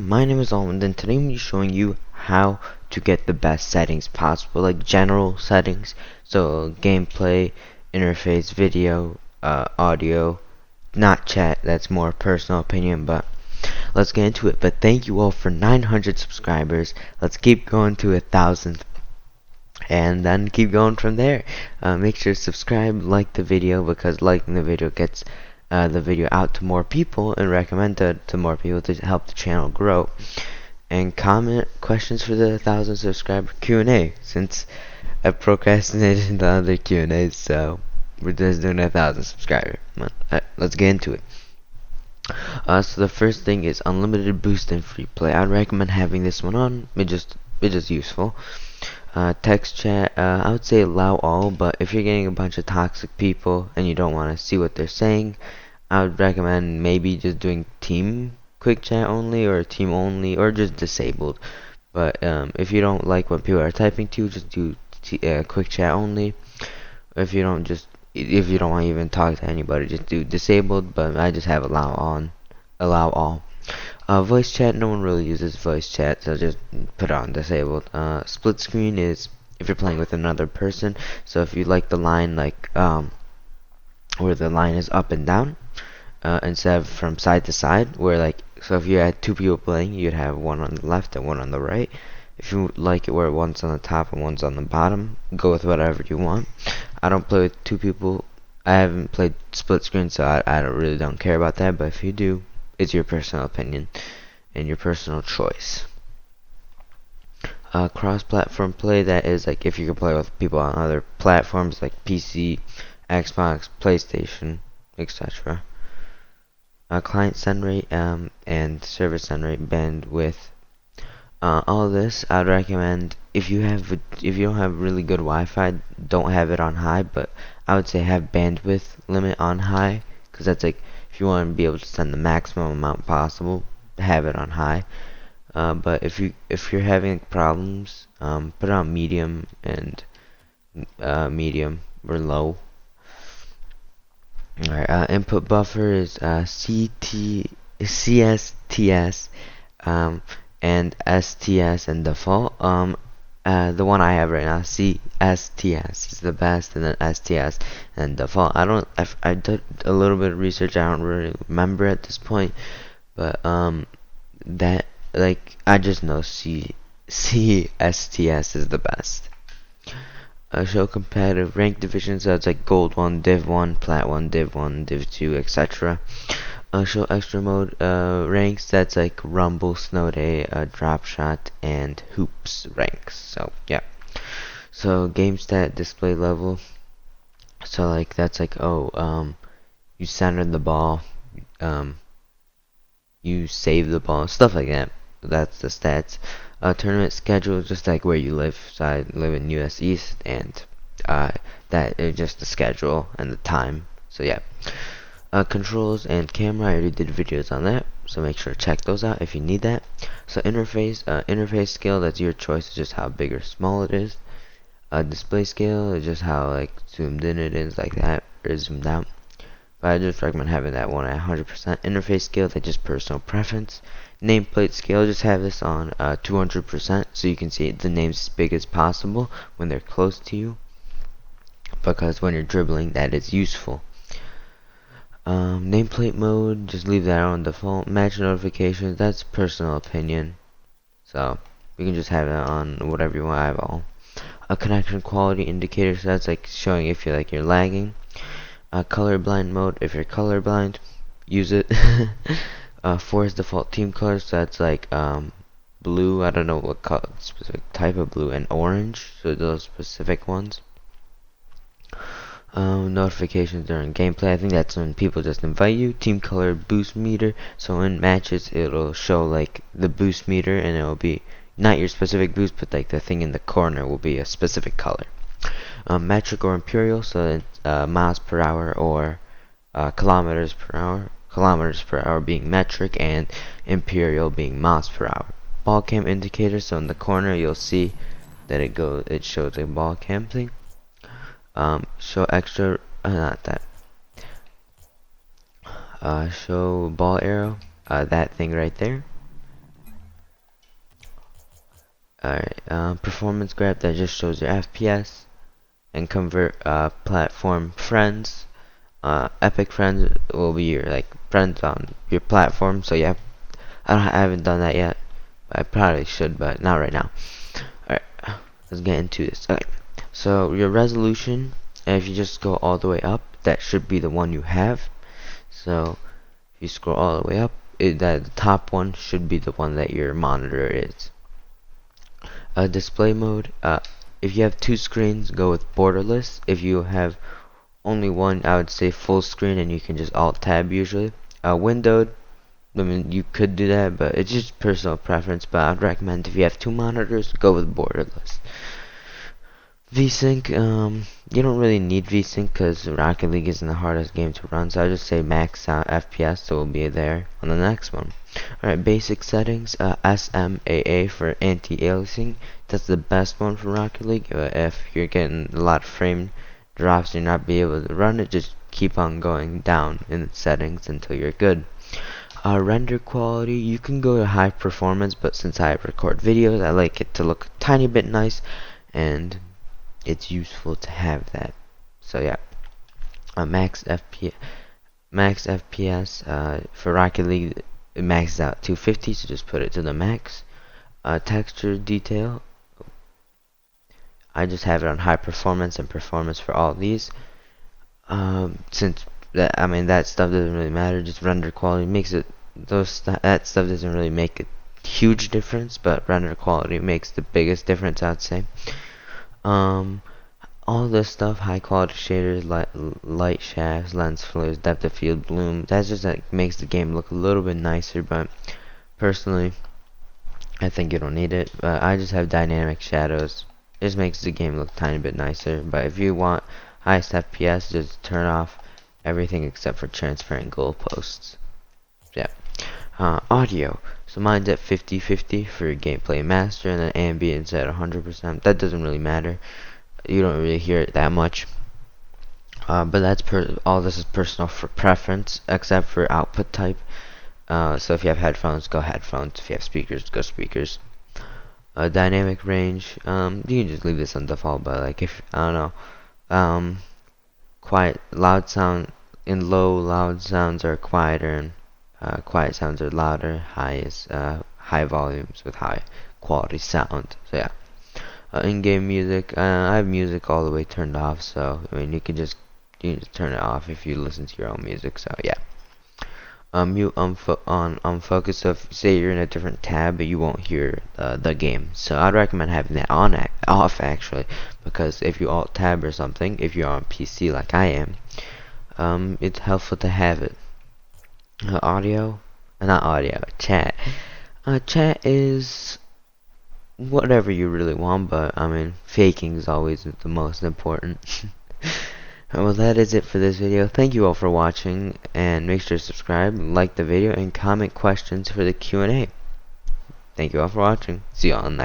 my name is Almond and today I'm going to be showing you how to get the best settings possible, like general settings, so gameplay, interface, video, audio, not chat, that's more personal opinion, but let's get into it. But thank you all for 900 subscribers. Let's keep going to 1,000 and then keep going from there. Make sure to subscribe, like the video, because liking the video gets the video out to more people and recommend it to more people to help the channel grow. And comment questions for the 1,000 subscriber Q&A, since I procrastinated the other Q&As, so we're just doing 1,000 subscriber. Let's get into it. So the first thing is unlimited boost and free play. I'd recommend having this one on. It's just useful. Text chat, I would say allow all, but if you're getting a bunch of toxic people and you don't want to see what they're saying, I would recommend maybe just doing team quick chat only, or team only, or just disabled. But if you don't like what people are typing to, just do quick chat only. If you don't want to even talk to anybody, just do disabled. But I just have allow all. Voice chat, no one really uses voice chat, so just put on disabled. Split screen is if you're playing with another person, so if you like the line where the line is up and down, instead of from side to side, so if you had two people playing, you'd have one on the left and one on the right. If you like it where one's on the top and one's on the bottom, go with whatever you want. I don't play with two people. I haven't played split screen, so I really don't care about that, but if you do, it's your personal opinion and your personal choice. Cross-platform play, that is like if you can play with people on other platforms like PC, Xbox, PlayStation, etc. Client send rate and server send rate, bandwidth. All this I'd recommend if you don't have really good Wi-Fi, don't have it on high, but I would say have bandwidth limit on high, because that's like if you want to be able to send the maximum amount possible, have it on high. But if you're having problems, put it on medium and medium or low. Alright, input buffer is CSTS and STS and default. The one I have right now, CSTS, is the best, and then STS and default. I did a little bit of research. I don't really remember at this point, but that I just know CSTS is the best. Show competitive rank divisions. That's like gold 1, div 1, plat 1, div 1, div 2, etc. Show extra mode ranks. That's like rumble, snow day, drop shot, and hoops ranks. So yeah. So game stat display level. So like that's like you centered the ball, you save the ball, stuff like that. That's the stats. Tournament schedule, just like where you live. So I live in US East, and that is just the schedule and the time. So yeah. Controls and camera, I already did videos on that, so make sure to check those out if you need that. So interface scale, that's your choice, just how big or small it is. Display scale is just how zoomed in it is, like that, or zoomed out. But I just recommend having that one at 100%. Interface scale, that's just personal preference. Nameplate scale, just have this on 200%, so you can see the names as big as possible when they're close to you, because when you're dribbling, that is useful. Nameplate mode, just leave that on default. Match notifications, that's personal opinion, so you can just have it on whatever you want. I have all. A connection quality indicator, so that's like showing if you're lagging. Colorblind mode, if you're colorblind, use it. Force default team colors, so that's like blue, I don't know what color, specific type of blue, and orange, so those specific ones. Notifications during gameplay, I think that's when people just invite you. Team color boost meter, so in matches it'll show like the boost meter, and it'll be not your specific boost, but like the thing in the corner will be a specific color. Metric or imperial, so it's miles per hour or kilometers per hour. Kilometers per hour being metric, and imperial being miles per hour. Ball cam indicator, so in the corner you'll see that it shows a ball cam thing. Show extra, not that. Show ball arrow, that thing right there. Alright, performance graph that just shows your FPS, and convert platform friends. Epic friends will be your like friends on your platform. So yeah, I haven't done that yet. I probably should, but not right now. Alright, let's get into this. Okay, so your resolution, if you just go all the way up, that should be the one you have. So if you scroll all the way up, the top one should be the one that your monitor is. Display mode, if you have two screens, go with borderless. If you have only one, I would say full screen, and you can just alt tab usually. Windowed, I mean, you could do that, but it's just personal preference. But I'd recommend if you have two monitors, go with borderless. VSync, you don't really need VSync because Rocket League isn't the hardest game to run, so I just say max out FPS, so we'll be there on the next one. Alright, basic settings, SMAA for anti-aliasing. That's the best one for Rocket League. If you're getting a lot of frame drops, you're not be able to run it, just keep on going down in the settings until you're good. Render quality, you can go to high performance, but since I record videos, I like it to look a tiny bit nice, and it's useful to have that. So yeah, max FPS for Rocket League, it maxes out 250, so just put it to the max. Texture detail, I just have it on high performance and performance for all of these. Since that stuff doesn't really matter, just render quality makes it. That stuff doesn't really make a huge difference, but render quality makes the biggest difference, I'd say. All this stuff, high quality shaders, light shafts, lens flares, depth of field, bloom, that just like makes the game look a little bit nicer, but personally, I think you don't need it. But I just have dynamic shadows. It just makes the game look a tiny bit nicer. But if you want highest FPS, just turn off everything except for transparent goalposts. Yeah. Audio. So mine's at 50/50 for gameplay master, and then ambience at 100%. That doesn't really matter. You don't really hear it that much. But that's all this is personal for preference, except for output type. So if you have headphones, go headphones. If you have speakers, go speakers. Dynamic range, you can just leave this on default, but like if, I don't know, quiet, loud sound, in low, loud sounds are quieter, and quiet sounds are louder. High is high volumes with high quality sound. So yeah. In-game music, I have music all the way turned off, so I mean you can just turn it off if you listen to your own music. So yeah. Mute on focus. So if say you're in a different tab, but you won't hear the game. So I'd recommend having that off actually, because if you alt tab or something, if you're on PC like I am, it's helpful to have it. Audio, not audio, chat. Chat is whatever you really want, but I mean, faking is always the most important. Well, that is it for this video. Thank you all for watching, and make sure to subscribe, like the video, and comment questions for the Q&A. Thank you all for watching. See you all on the next